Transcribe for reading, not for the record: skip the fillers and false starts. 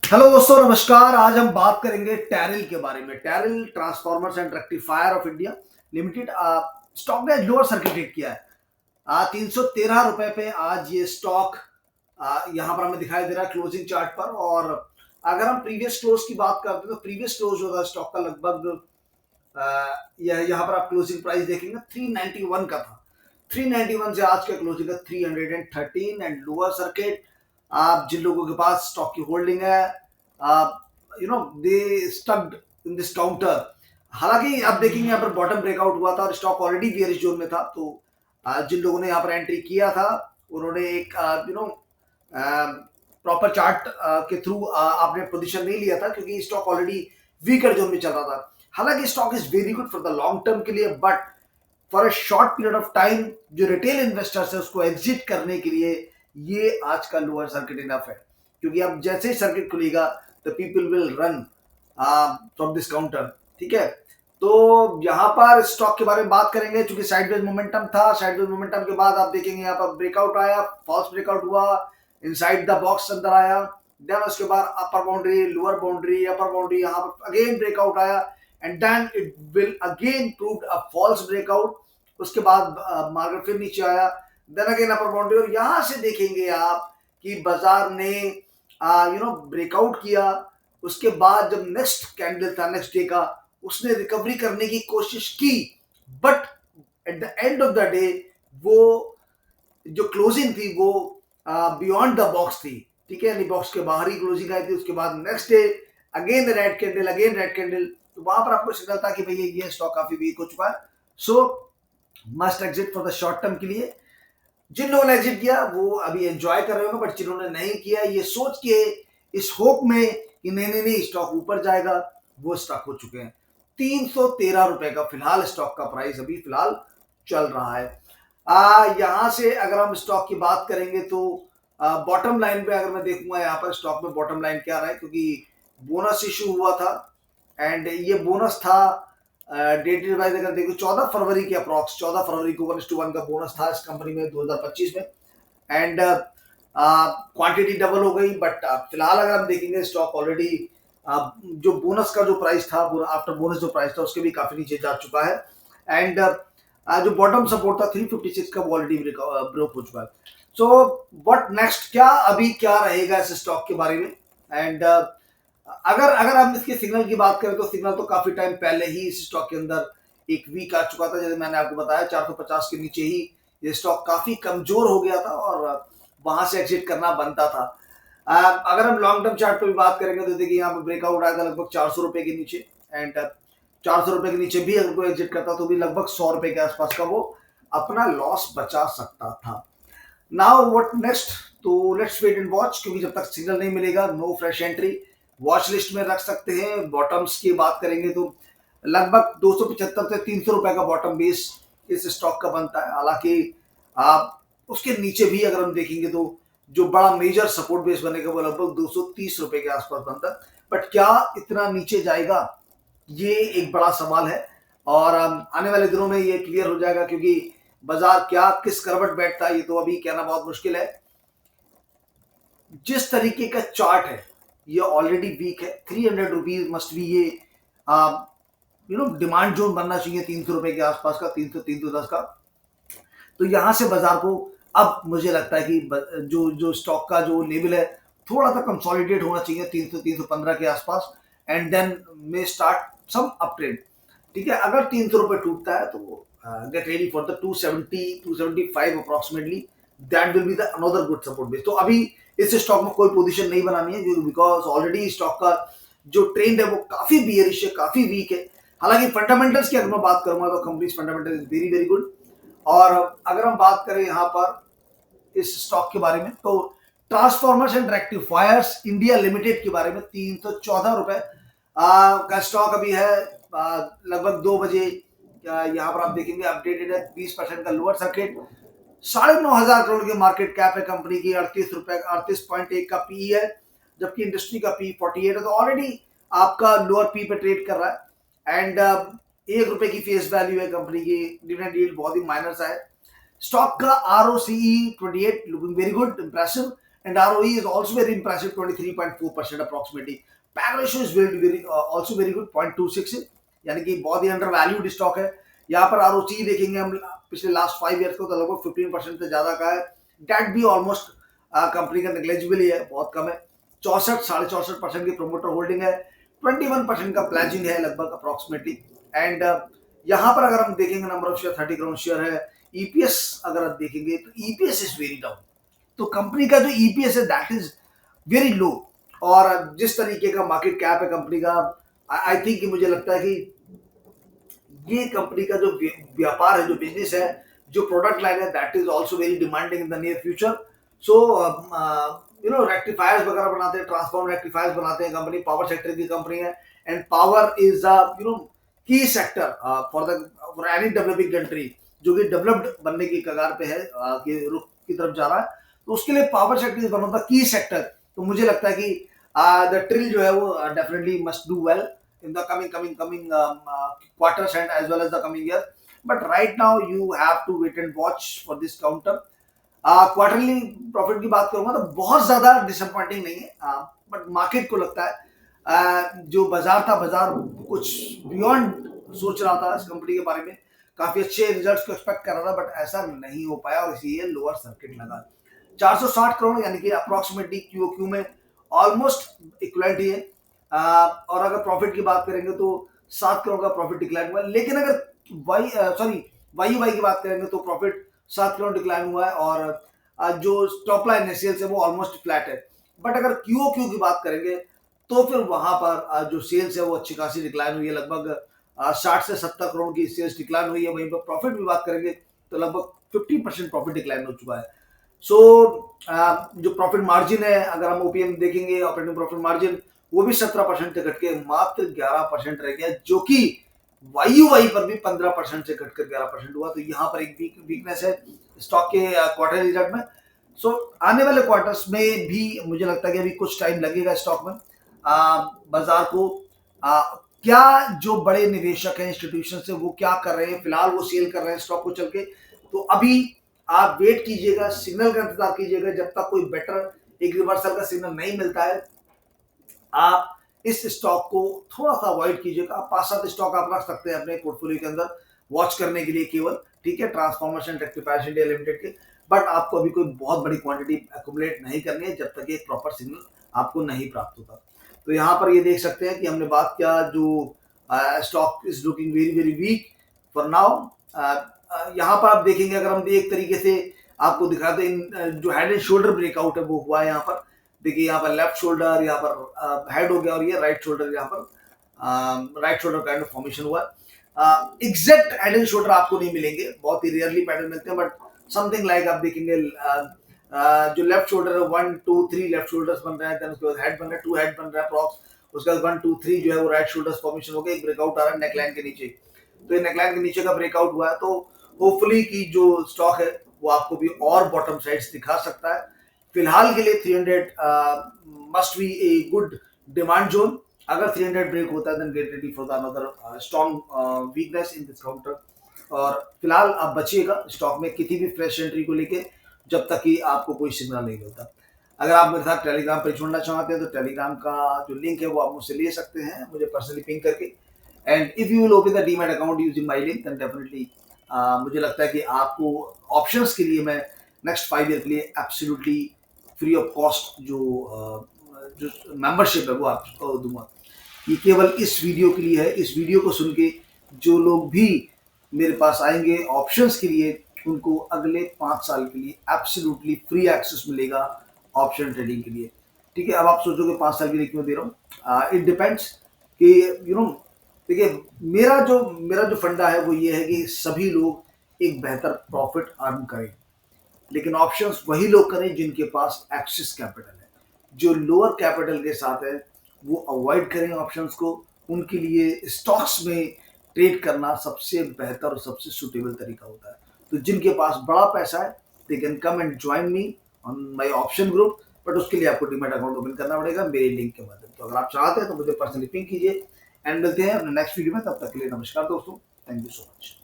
Hello दोस्तों, नमस्कार। आज हम बात करेंगे टैरिल के बारे में। TARIL transformers and rectifiers of India limited stock ने लोअर सर्किट हिट किया है। 313 रुपए पे आज ये स्टॉक यहाँ पर हमें दिखाई दे रहा है क्लोजिंग चार्ट पर। और अगर हम प्रीवियस क्लोज की बात करते हैं तो प्रीवियस क्लोज जो था स्टॉक का लगभग यह यहाँ पर आप क्लोजिंग प्राइस देखेंगे 391 का था। 391 से आज का क्लोजिंग है 313 एंड लोअर सर्किट। आप जिन लोगों के पास स्टॉक की होल्डिंग है, दे स्टक्ड इन दिस काउंटर। हालांकि आप देखेंगे यहाँ पर बॉटम ब्रेकआउट हुआ था और स्टॉक ऑलरेडी बियरिश जोन में था। तो जिन लोगों ने यहाँ पर एंट्री किया था उन्होंने एक प्रॉपर चार्ट के थ्रू आपने पोजीशन नहीं लिया था, क्योंकि स्टॉक ऑलरेडी वीकर जोन में चल रहा था। हालांकि stock is very good for the long term के लिए, but for a short period of time जो रिटेल इन्वेस्टर्स है उसको एग्जिट करने के लिए ये आज का लोअर सर्किट इनफ है। क्योंकि अब जैसे ही सर्किट खुलेगा the people will run from this counter. ठीक है, तो यहाँ पर स्टॉक के बारे में बात करेंगे। क्योंकि साइडवेज मोमेंटम था, साइडवेज मोमेंटम के बाद आप देखेंगे यहाँ पर ब्रेकआउट आया, फॉल्स ब्रेकआउट हुआ, इनसाइड द बॉक्स अंदर आया। देन उसके बाद upper boundary, lower boundary, upper boundary, यहाँ पर अगेन ब्रेकआउट आया and then it will again prove a false breakout. उसके बाद मार्केट फिर नीचे आया, देन अगेन अपर बाउंड्री। और यहां से देखेंगे आप कि बाजार ने ब्रेकआउट किया। उसके बाद जब नेक्स्ट कैंडल था नेक्स्ट डे का, उसने रिकवरी करने की कोशिश की, but at the end of the day वो जो क्लोजिंग थी वो बियॉन्ड द बॉक्स थी। ठीक है, यानी बॉक्स के बाहर ही क्लोजिंग आई थी। उसके बाद next day again red candle, again red candle. तो वहां पर आपको सिग्नल था कि भैया ये स्टॉक काफी वीक हो चुका है, सो must exit for the short term के लिए। जिन लोगों ने एग्जिट किया वो अभी एंजॉय कर रहे होंगे, बट जिन्होंने नहीं किया ये सोच के, इस होप में कि नहीं नहीं नहीं स्टॉक ऊपर जाएगा, वो स्टॉक हो चुके हैं। 313 रुपए का फिलहाल स्टॉक का प्राइस अभी फिलहाल चल रहा है। यहां से अगर हम स्टॉक की बात करेंगे तो बॉटम लाइन पे अगर मैं देखूंगा यहाँ पर स्टॉक में बॉटम लाइन क्या रहा है, क्योंकि बोनस इशू हुआ था एंड ये बोनस था डेटेड वाइज अगर देखो 14 फरवरी के अप्रॉक्स, 14 फरवरी को 1:1 का बोनस था इस कंपनी में 2025 में। एंड क्वांटिटी डबल हो गई, बट फिलहाल अगर हम देखेंगे स्टॉक ऑलरेडी जो बोनस का जो प्राइस था, आफ्टर बोनस जो प्राइस था उसके भी काफी नीचे जा चुका है। एंड जो बॉटम सपोर्ट था 356 का वो ऑलरेडी ब्रेक हो चुका है। सो व्हाट नेक्स्ट, क्या अभी क्या रहेगा इस स्टॉक के बारे में। एंड अगर अगर हम इसके सिग्नल की बात करें तो सिग्नल तो काफी टाइम पहले ही इस स्टॉक के अंदर एक वीक आ चुका था। जैसे मैंने आपको बताया 450 के नीचे ही ये स्टॉक काफी कमजोर हो गया था और वहां से एग्जिट करना बनता था। अगर हम लॉन्ग टर्म चार्ट पे भी बात करेंगे तो देखिए यहाँ पे ब्रेकआउट आया था लगभग 400 रुपए के नीचे। एंड 400 रुपए के नीचे भी अगर कोई एग्जिट करता तो भी लगभग 100 रुपए के आसपास का वो अपना लॉस बचा सकता था। नाउ व्हाट नेक्स्ट, तो लेट्स वेट एंड वॉच, क्योंकि जब तक सिग्नल नहीं मिलेगा no fresh entry. Watch list में रख सकते हैं। बॉटम्स की बात करेंगे तो लगभग 275 से 300 रुपए का बॉटम बेस इस स्टॉक का बनता है। हालांकि आप उसके नीचे भी अगर हम देखेंगे तो जो बड़ा मेजर सपोर्ट बेस बनेगा वो लगभग 230 रुपए के आसपास बनता है। बट क्या इतना नीचे जाएगा, ये एक बड़ा सवाल है। और आने वाले दिनों में ये क्लियर हो जाएगा, क्योंकि बाजार क्या किस करवट बैठता है ये तो अभी कहना बहुत मुश्किल है। जिस तरीके का चार्ट है ये ऑलरेडी वीक है। 300 रुपीज मस्ट बी ये डिमांड जोन बनना चाहिए 300 रुपए के आसपास का, 300 310 का। तो यहां से बाजार को अब मुझे लगता है कि जो जो स्टॉक का जो लेवल है थोड़ा सा कंसोलिडेट होना चाहिए 300 315 के आसपास। And then may start some uptrend. ठीक है, अगर 300 रुपए टूटता है तो get ready for the 270 275 approximately. That will be the another good support base. तो अभी इस स्टॉक में कोई पोजीशन नहीं बनानी है, बिकॉज ऑलरेडी स्टॉक का जो ट्रेंड है वो काफी बियरिश है, काफी वीक है। हालांकि फंडामेंटल्स की अगर मैं बात करूंगा तो companies fundamental is very very good. और अगर हम बात करें यहाँ पर इस स्टॉक के बारे में तो transformers and rectifiers India limited के बारे में 314 रुपए का स्टॉक अभी है। लगभग 2 बजे यहाँ पर आप देखेंगे अपडेटेड है, 20% का लोअर सर्किट, 9,500 करोड़ की मार्केट कैप है कंपनी की, 38.1 का पी है, जबकि इंडस्ट्री का पी 48 है। तो ऑलरेडी आपका लोअर पी पे ट्रेड कर रहा है। एंड 1 रुपए की फेस वैल्यू है कंपनी की, डिविडेंड यील्ड बहुत ही माइनर सा है। स्टॉक का ROCE 28 looking very good, impressive. and ROE is also very impressive, 23.4% approximately. PAG ratio is very also very good, 0.26 है, यानी कि बहुत ही अंडर वैल्यूड स्टॉक है। यहाँ पर ROC देखेंगे हम पिछले लास्ट 5 ईयर्स को तो लगभग 15% से ज्यादा का है। डेट भी ऑलमोस्ट कंपनी का नेग्लेजिबल ही है, बहुत कम है। 64.64% की प्रोमोटर होल्डिंग है, 21% का प्लेजिंग है लगभग अप्रोक्सीमेटली। एंड यहाँ पर अगर हम देखेंगे number of share 30 crore share है। ईपीएस अगर आप देखेंगे तो ईपीएस इज वेरी डाउन, तो कंपनी का जो ईपीएस है दैट इज वेरी लो। और जिस तरीके का मार्केट कैप है कंपनी का, आई थिंक मुझे लगता है कि ये कंपनी का जो व्यापार है, जो बिजनेस है, जो प्रोडक्ट लाइन है that is also very demanding in the near future. So rectifiers वगैरह बनाते हैं, ट्रांसफॉर्म रेक्टिफायर्स बनाते हैं कंपनी, पावर सेक्टर की कंपनी है। एंड पावर इज की sector for any developing country जो कि डेवलप्ड बनने की कगार पे है, कि रुख की तरफ जा रहा है, तो उसके लिए power sector is one of the key sector. तो मुझे लगता है कि द ट्रिल जो है वो definitely must do well in the coming quarters and as well as the coming year. But right now you have to wait and watch for this counter. Quarterly profit की बात करूंगा तो बहुत ज्यादा डिसअपॉइंटिंग नहीं है, बट मार्केट को लगता है जो बाजार था, बाजार कुछ बियॉन्ड सोच रहा था इस कंपनी के बारे में, काफी अच्छे रिजल्ट्स को एक्सपेक्ट कर रहा था, बट ऐसा नहीं हो पाया और इसीलिए लोअर सर्किट लगा। 460 करोड़ यानी कि अप्रोक्सीमेटली क्यूओक्यू में ऑलमोस्ट इक्वलेंट ही है। और अगर प्रॉफिट की बात करेंगे तो 7 करोड़ का प्रॉफिट डिक्लाइन हुआ है, लेकिन अगर वाई की बात करेंगे तो प्रॉफिट 7 करोड़ डिक्लाइन हुआ है और जो टॉप लाइन है सेल्स है वो ऑलमोस्ट फ्लैट है। बट अगर क्यूओक्यू की बात करेंगे तो फिर वहां पर जो सेल्स है वो अच्छी खासी डिक्लाइन हुई है, लगभग 60 से 70 करोड़ की सेल्स डिक्लाइन हुई है। वहीं पर प्रॉफिट की बात करेंगे तो लगभग 50% प्रॉफिट डिक्लाइन हो चुका है। सो जो प्रॉफिट मार्जिन है, अगर हम ओपीएम देखेंगे ऑपरेटिंग प्रॉफिट मार्जिन, वो भी 17% से घटके मात्र 11% रह गया, जो कि वाई पर भी 15% से घटकर 11% हुआ। तो यहाँ पर एक वीकनेस है स्टॉक के क्वार्टर रिजल्ट में। सो आने वाले क्वार्टर्स में भी मुझे लगता है कि अभी कुछ टाइम लगेगा स्टॉक में। बाजार को क्या जो बड़े निवेशक हैं इंस्टीट्यूशन से वो क्या कर रहे हैं, फिलहाल वो सेल कर रहे हैं स्टॉक को चल के, तो अभी आप वेट कीजिएगा, सिग्नल का इंतजार कीजिएगा। जब तक कोई बेटर एक रिवर्सल का सिग्नल नहीं मिलता है आप इस स्टॉक को थोड़ा सा अवॉइड कीजिएगा। 5-7 स्टॉक आप रख सकते हैं अपने पोर्टफोलियो के अंदर वॉच करने के लिए केवल, ठीक है, ट्रांसफॉर्मेशन रेक्टिफायर्स इंडिया लिमिटेड के। बट आपको अभी कोई बहुत बड़ी क्वांटिटी एक्यूमुलेट नहीं करनी है जब तक एक प्रॉपर सिग्नल आपको नहीं प्राप्त होता। तो यहाँ पर ये देख सकते हैं कि हमने बात किया जो stock is looking very very weak for now. यहाँ पर आप देखेंगे, अगर हम एक तरीके से आपको दिखाते हैं जो हेड एंड शोल्डर ब्रेकआउट है वो हुआ है यहाँ पर। देखिए यहाँ पर लेफ्ट शोल्डर, यहाँ पर हेड हो गया और ये राइट शोल्डर, यहाँ पर right shoulder kind of formation हुआ है। एग्जैक्ट हेड एंड शोल्डर आपको नहीं मिलेंगे, बहुत ही रेयरली पैटर्न मिलते हैं, बट समथिंग लाइक आप देखेंगे जो लेफ्ट शोल्डर है 1 2 3 लेफ्ट शोल्डर्स बन रहे हैं, देन उसके बाद हेड बन रहा है, 2 हेड बन रहा है अप्रॉक्स, उसके बाद 1 2 3 जो है वो राइट शोल्डर्स फॉर्मेशन हो गया। एक ब्रेकआउट आ रहा है नेकलाइन के नीचे, तो ये नेकलाइन के नीचे का ब्रेकआउट हुआ है। तो होपफुली की जो स्टॉक है वो आपको भी और बॉटम साइड्स दिखा सकता है। फिलहाल के लिए 300 must be a good demand zone. अगर 300 ब्रेक होता है then get ready for the another strong weakness in this counter. और फिलहाल आप बचिएगा स्टॉक में किसी भी फ्रेश एंट्री को लेके जब तक कि आपको कोई सिग्नल नहीं मिलता। अगर आप मेरे साथ टेलीग्राम पर जुड़ना चाहते हैं तो टेलीग्राम का जो लिंक है वो आप मुझसे ले सकते हैं, मुझे पर्सनली पिंग करके। And if you will open the demat account using my link then definitely मुझे लगता है कि आपको ऑप्शंस के लिए मैं नेक्स्ट 5 ईयर के लिए एब्सोल्युटली फ्री ऑफ कॉस्ट जो मेंबरशिप है वो आपको दूंगा। ये केवल इस वीडियो के लिए है। इस वीडियो को सुन के जो लोग भी मेरे पास आएंगे ऑप्शंस के लिए, उनको अगले 5 साल के लिए एब्सोल्युटली फ्री एक्सेस मिलेगा ऑप्शन ट्रेडिंग के लिए, ठीक है। अब आप सोचोगे 5 साल के लिए क्यों दे रहा हूँ, इट डिपेंड्स कि देखिए मेरा जो फंडा है वो ये है कि सभी लोग एक बेहतर प्रॉफिट अर्न करें, लेकिन ऑप्शंस वही लोग करें जिनके पास एक्सेस कैपिटल है। जो लोअर कैपिटल के साथ है वो अवॉइड करें ऑप्शंस को। उनके लिए स्टॉक्स में ट्रेड करना सबसे बेहतर और सबसे सुटेबल तरीका होता है। तो जिनके पास बड़ा पैसा है they can come and join me on my option group, but उसके लिए आपको डीमैट अकाउंट ओपन करना पड़ेगा मेरे लिंक के माध्यम। तो अगर आप चाहते हैं तो मुझे पर्सनली पिंग कीजिए एंड मिलते हैं अपने नेक्स्ट वीडियो में। तब तक के लिए नमस्कार दोस्तों, थैंक यू सो मच।